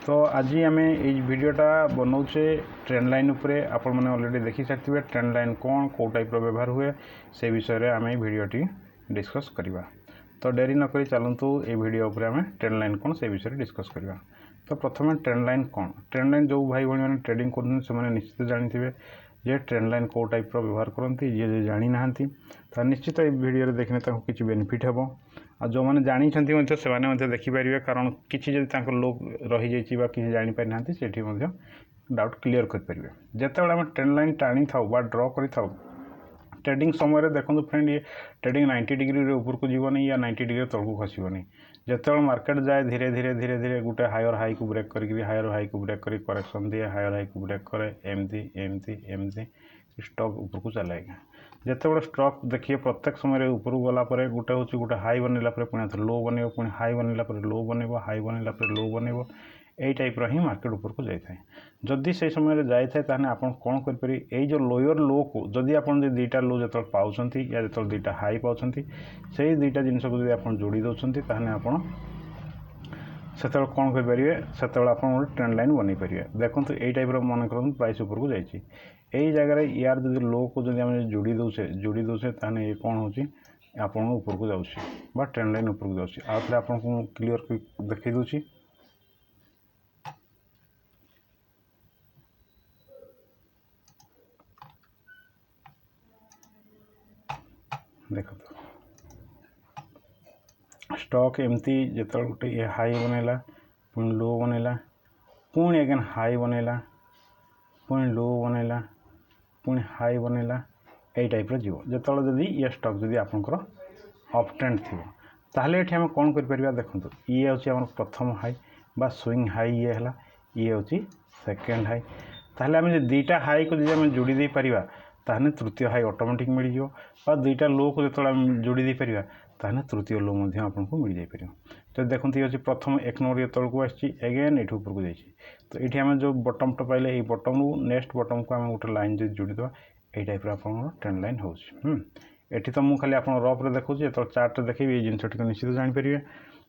तो आज आम वीडियोटा बनाऊे ट्रेंड लाइन उपरे आपण मैंने ऑलरेडी देखी सारी ट्रेंड लाइन कौन कौ टाइप व्यवहार हुए से विषय में आम वीडियोटी डिस्कस करवा। तो डेरी नक चलतु ये वीडियो उपर आम ट्रेंड लाइन कौन से विषय डिस्कस करवा। तो प्रथम ट्रेंड लाइन कौन, ट्रेंड लाइन जो भाई भाई मैंने ट्रेडिंग कर निश्चित जानते जे ट्रेंड लाइन कौ टाइप व्यवहार करती जी जानी ना तो निश्चित ये वीडियो देखने किसी बेनिफिट हे। आ जो मैंने जानी से देखिपारे कारण किसी जब लोग रही जाइए किसी जापारी ना से डाउट क्लीयर करेंगे। जिते आम ट्रेंड लाइन टाणी था ड्र कर ट्रेडिंग समय देखो फ्रेंड ये ट्रेडिंग 90 डिग्री ऊपर को जीवनी या 90 डिग्री तल को खसबनी। जिते मार्केट जाए धीरे धीरे धीरे धीरे गोटे हायर हाई को ब्रेक करके हायर हाई को ब्रेक कर करेक्शन दिए हायर हाई को ब्रेक करे एमती एमती एमती स्टॉक ऊपर को चलाएगा। जिते स्टॉक देखिए प्रत्येक समय ऊपर गलापर गोटे हूँ गोटे हाई बनला पुणी लो बन पुणी हाई बनला लो बन हाई बनला लो बन यही टाइप्र ही मार्केट ऊपर को जाए। जदि से समय जाए ताने आपन कौन करें ये जो लोअर लो को जदि आप दुईटा लो जो पाँच या जो दुईटा हाई पाँच से दुईटा जिनस को आप जोड़ी दौरान ताने आप से कौन करेंगे से आप ट्रेंड लाइन बन पारे। देखो यही टाइप्र मन कर प्राइस ऊपर को जाइए यही जगह यार जो लो को जब आम जोड़ी दौचे ताने ये कौन हो आप ऊपर को जाऊँ ट्रेंड लाइन ऊपर को जाऊँगी। आउे आपको क्लीयर देखी दूसरी देखो स्टॉक एमती जो गोटे ये हाई बनला पुणी लो बनला पुणी अगेन हाई बनला पुणी लो बनला पुणी हाई बनला यही टाइप्र जीव जो जदि ये स्टॉक जदि आपंकर अप ट्रेंड थी ताहले ये आम कौन कर देखो ये हूँ प्रथम हाई बा स्विंग हाई ये है ये हूँ सेकेंड हाई ताहले आम दुईटा हाई को जब जोड़ी दे पारिबा ताहने तृतीय हाई ऑटोमेटिक मिल जाओ दुईटा लो को जो जोड़ी दे पारिबा ताहने तृतीय लो आपको मिल जाए। तो देखो ये हूँ प्रथम एक नंबर ये तौक आसी एगेन ये ऊपर को जाइए। तो ये आम जो बटम टा पाइले ये बटम रू नेक्स्ट बटम को आम गोटे लाइन जो जोड़ीदा यही टाइप आप ट्रेंड लाइन हो ये तो मुझे खाली आप रफ्रे देखो जो चार्ट देखी ये जिनस निश्चित जानीपर।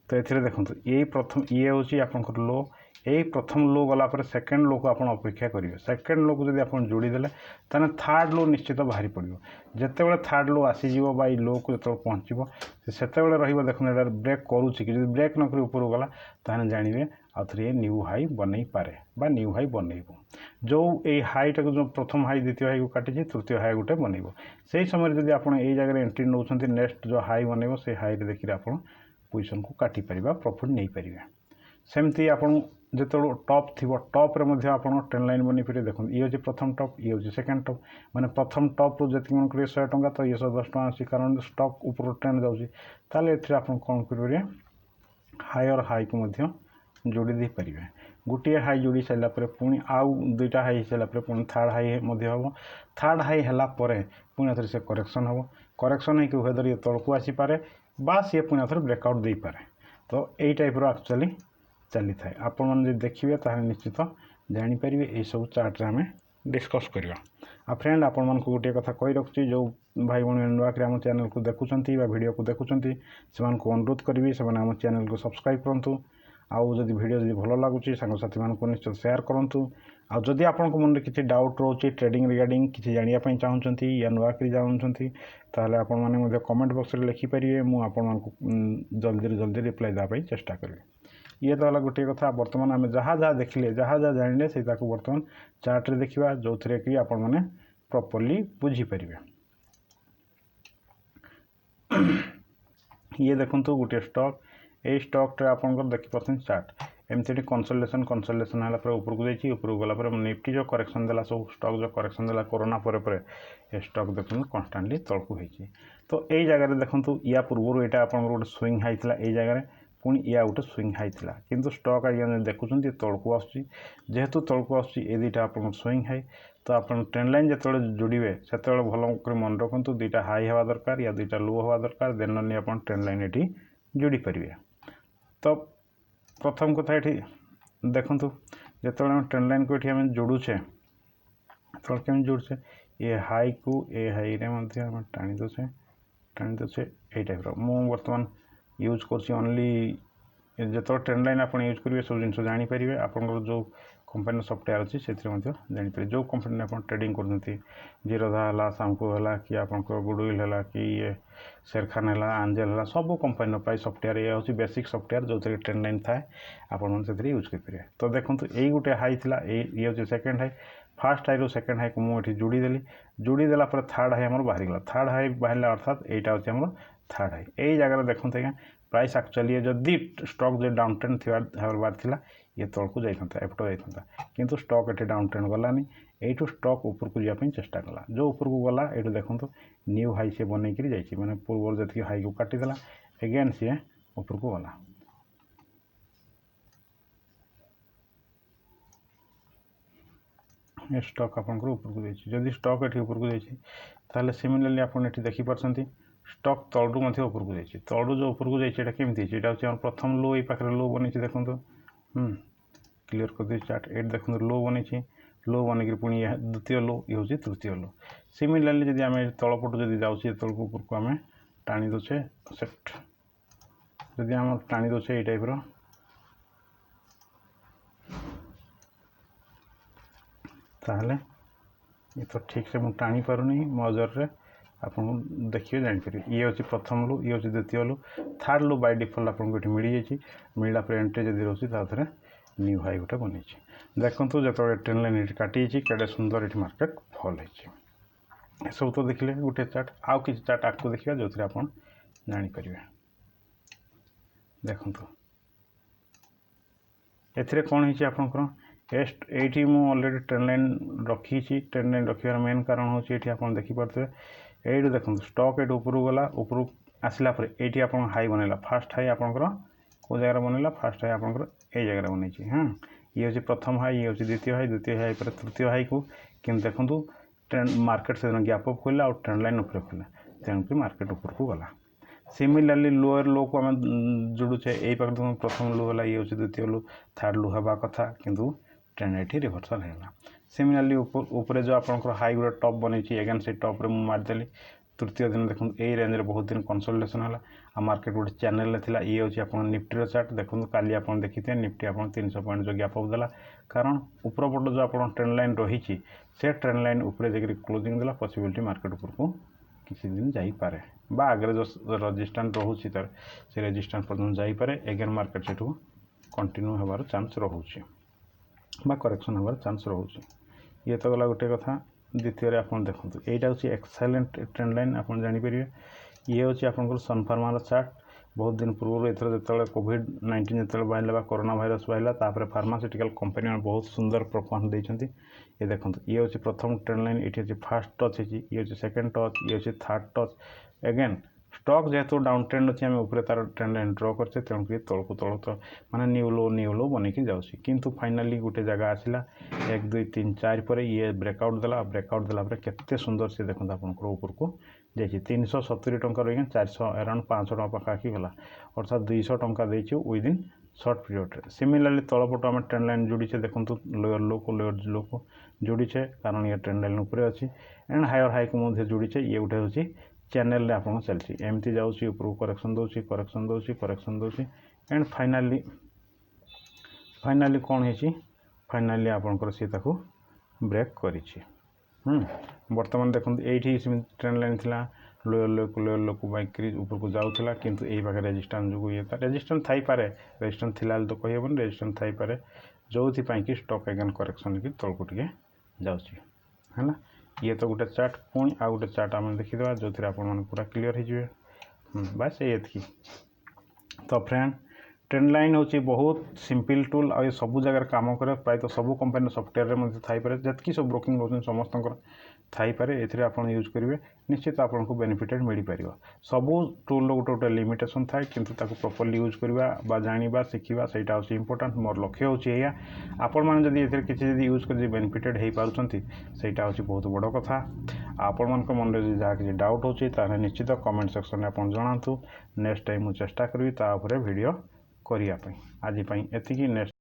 तो ये देखो यही प्रथम ये हूँ आपंकर लो यही प्रथम लो गलापर सेकेंड लो को आप अपेक्षा करेंगे। सेकेंड लो को जब आप जोड़ीदे ताने थर्ड लो निश्चित बाहरी पड़ो जिते थर्ड लो आसीज लो को जो पहुँचो से देखो ये ब्रेक करुच्ची कि ब्रेक नक ऊपर गला ताने जानवे आउ थे न्यू हाई बनई पारे बा न्यू हाई बनइब जो ये हाईटा को जो प्रथम हाई द्वितीय हाई को काटी तृतीय हाई गोटे बनइब से समय जब आप जगह एंट्री नौ नेक्स्ट जो हाई बनइब से हाई देखिए आप पोजिशन को काटी पार प्रॉफिट नहीं पारे। सेमती आप जो टॉप थी टॉप रे मध्य आप ट्रेंड लाइन बनी पारे। देखो ये हूँ प्रथम टॉप ये हूँ सेकेंड टॉप माने प्रथम टॉप रू जी मन करेंगे 100 टंका तो ये 110 टंका आसी कारण स्टॉक ऊपर ट्रेंड जाऊँगी ये आप कौन करेंगे हायर हाई को जोड़ी दे पारे। गोटे हाई जोड़ी सारापर पुणी आउ दुईटा हाई सारापर पुणी थर्ड हाई हम थर्ड हाई है पुणी थे से करेक्शन हम करेक्शन होकर वेदर ये तौक आसीपे बा सी पुणी थे ब्रेकआउट दे पारे। तो यही टाइप्र एक्चुअली चली थाए आपण मैंने देखिए ताहले निश्चित जानीपर ये सब चार्ट आम डिस्कस करवा। आ फ्रेंड आपण मानक गोटे कथा कही रखुच्छी जो भाई भाई नुआक आम चैनल को देखुंत वीडियो को देखुंत से अनुरोध करी से आम चैनल को सब्सक्राइब करूँ आउ जदि वीडियो जब भल लगुच सांगसाथी मानक निश्चित शेयर करूँ। आ जदि आपंक मन किसी डाउट रोचे ट्रेडिंग रिगार्डिंग किसी जानापी चाहूँगी या नुआक जानते ताहले आपण माने कमेंट बॉक्स में लिखिपारे मुझे जल्दी जल्दी रिप्लाई देवाई चेष्टा करी। ये तो है गोटे कथा बर्तमान आम जहाँ जहाँ देखिले जहाँ जहाँ जानिले से बर्तमान चार्ट रे देखा जो थे कि आपण मैंने प्रॉपर्ली बुझीपारे। ये देखो गोटे स्टॉक ये स्टॉक आपंकर देखिए चार्ट एमती कंसोलिडेशन कंसोलिडेशन है ऊपर को जाइए ऊपर को गलापर निफ्टी जो करेक्शन देला सब स्टॉक जो करेक्शन देला कोरोना पर ये स्टॉक देखो कन्स्टाटली तौक होती। तो यही जगह देखो या पूर्व यहाँ आप गोटे स्विंग हाई था यही जगह पुणी या गोटे स्विंग हाई था किंतु स्टॉक आज देखुं तौक आसतु तौक आसटा आप स्विंग हाई। तो आप ट्रेंड लाइन जो जोड़े से भल मन रखु दुईटा हाई हवा दरकार या दुईटा लो हवा दरकार देन नहीं आप ट्रेंड लाइन ये जोड़ी पारे। तो प्रथम कथा ये देखु जो ट्रेंड लाइन को ये जोड़ुचे तो कमी जोड़े ये हाई को ए हाई रे टाणी दे यही टाइप्र मु बर्तमान यूज कर ओनली जो ट्रेंड लाइन आप यूज करेंगे सब जिन जानीपर आप जो कंपनी सफ्टवेयर अच्छी से जानीपर जो कंपनी आप ट्रेडिंग कर जीरोधा है सामको है कि आप गुडविल है कि ये शेरखान है आंजेल है सब कंपनी प्राय सफ्टवेयर ये हूँ बेसिक सफ्टवेयर जो ट्रेंड लाइन थाए आपने यूज करेंगे। तो देखो यही गोटे हाई थी ये हूँ सेकेंड हाई फास्ट हाई रू सेकेंड हाई को मुझे जोड़ीदेली जोड़ीदेला थर्ड हाई आम बाहरीगला थर्ड हाई बाहर अर्थात यहाँ हूँ आम थर्ड हाई यही जगह देखते आज्ञा प्राइस एक्चुअली जदि स्टॉक जो डाउन ट्रेंड थोड़ा था ये तौक जाता एपट जाता किंतु स्टॉक ये down trend Galani you stock ऊपर को जावाई चेष्टा कला जो ऊपर को गला ये देखो न्यू हाई से बनई जाइए मैंने पूर्व जी हाई को काटिदेला एगेन सी ऊपर को गला ये स्टॉक आपंकर ऊपर को जाइए स्टॉक ये ऊपर को जाइए सिमिलरली आप देखिपार स्टॉक तलू ऊपर को जाइए तलू जो ऊपर को जाइए केमी यहाँ प्रथम लो ये पाखे लो बनी देखो क्लीयर कर दी चार्ट एट देखो लो बनी लो बन पुणी द्वितीय लो ये हूँ तृतीय लो सिमिलरली जब आम तलपट जब जाऊे तौक ऊपर को आम टाणी दे सेट जदि आम टाणी दे ये टाइप ताहले ये तो ठीक से मुझे टाणी पारुनी मजर आप देखिए जापर ये हूँ प्रथम लो ये हूँ द्वितीय लो थर्ड लो बाय डिफॉल्ट आपको ये मिल जाइए मिलला पर एंट्री जब रोचे ताथे न्यू हाई गोटे बनी देखो जो ट्रेंड लाइन काटी केड़े सुंदर ये मार्केट फॉल है सब तो देखिले गोटे चार्ट आउ कि चार्ट आपको देखा जो आप जापर देखो ए कौन है आपंकर ये ऑलरेडी ट्रेंड लाइन रखी ट्रेंड लाइन रखार मेन कारण हूँ ये आप देखिपे ये देखो स्टॉक ये ऊपर गला ऊपर आसला ये आप हाई बनला फास्ट हाई आपंकर कौ जगह बनला फास्ट हाई आपंकर ये जगह बनई हाँ ये हूँ प्रथम हाई ये हूँ द्वितीय हाई पर तृतीय हाई को कि देखूँ ट्रेंड मार्केट से गैप अप खोला और ट्रेंड लाइन ऊपर खोला तेणुक मार्केट ऊपर को गला सिमिलरली लोअर लो को आम जोड़ुचे यही पाख देखो प्रथम लो है ये हूँ द्वितीय लो थर्ड लो हवा कथा किंतु ट्रेंड ये रिभर्सल है सिमिलरली ऊपर जो आप हाई गोटे टॉप बनी एगेन से टॉप रे मारिदेली तृतीय दिन देखो यही रेंज रे बहुत दिन कंसोलिडेशन है आ मार्केट गोटे चैनल था ये हूँ आप निफ्टी चार्ट देखो काली आप देखिए निफ्टी आप 300 पॉइंट जो गैप अप देला कारण ऊपर पट जो आप ट्रेंड लाइन रही से ट्रेंड लाइन ऊपर जाकर क्लोजिंग देला पॉसिबिलिटी मार्केट ऊपर को किसी दिन जापे बा आगे जो रेजिस्टेंस रोचे तर से रेजिस्टेंस पर्यटन जापे एगेन मार्केट से कंटिन्यू होबार चांस रोचे बा करेक्शन होबार चांस रोचे ये तो गला गोटे कथा द्वितीय आप देखो यहाँ हूँ एक्सेलेंट ट्रेंड लाइन आप जापर ये हूँ आप सनफार्मार चार्ट बहुत दिन पूर्व एथर जो कोविड-19 जो बाहर कोरोना भाइरस बाहर फार्मास्यूटिकल कंपनी बहुत सुंदर परफॉर्मेंस देते ये देखो ये हूँ प्रथम ट्रेंड लाइन ये हूँ फास्ट टच है ये हूँ सेकेंड टच ये हूँ थर्ड टच एगेन स्टॉक जेहेतु डाउन ट्रेंड अच्छे आम ऊपर तार ट्रेंड लाइन ड्र करते तेणुक तौक तौल तो माने न्यू लो बनईकी जाऊँगी किंतु फाइनाली गोटे जगह आसला 1 2 3 4 पर ये ब्रेकआउट देला केते सुंदर से देखो आप ऊपर को जाइए 370 टंका रही 400 अराउंड 500 टका पाखापाखि गला अर्थात 200 टंका देचु विदिन सर्ट पीरियड रे सिमिलरली तलपट आम ट्रेंड लाइन जोड़ीचे देखो लोअर लो को जोड़ीचे कारण ये ट्रेंड लाइन ऊपर अच्छी एंड हायर हाई को जोड़ीचे ये गोटे हूँ चैनल रे आपन चलती एमती जाऊँगी ऊपर करेक्शन दूसरी एंड फाइनाली कौन है फाइनाली आपंकर सी ब्रेक करी बर्तमान देखो ये ट्रेंड लाइन थी लोअर लो को बाइक ऊपर को जाऊला किंतु यही पाखे रेजिस्टेंस जो ये रेजिस्टेंस थी पारे रेजिस्टेंस थिला तो कहीबन रेजिस्टेंस थी पारे जो कि स्टॉक एगेन करेक्शन की तौक टे जाऊँगी है ये तो गोटे चार्ट पुणी आ गोटे चार्ट आम देखीदे जो थे आप पूरा क्लीयर हो बस ये तो फ्रेंड ट्रेंड लाइन हूँ बहुत सिंपल टूल आ सब जगह काम करे प्राय तो सब कंपनी सफ्टवेयर थाईपे जी सब ब्रोकिंग रोच समस्त थाईपे ये आप यूज करेंगे निश्चित आपको बेनिफिटेड मिल पार सबू टूल गोटे गोटे लिमिटेशन थाए किंतु ताको प्रॉपर्ली यूज करवा जाना शिखा से इंपोर्टेंट मोर लक्ष्य हूँ या आपण मैंने जब किसी यूज कर बेनिफिटेड हो पार्टी सेटा हूँ बहुत बड़ कथा आपण मान मन में जहाँ किसी डाउट हो निश्चित कमेंट सेक्शन में आप जनातु नेक्स्ट टाइम मुझे चेष्टा करी वीडियो करने आज एति नेक्स्ट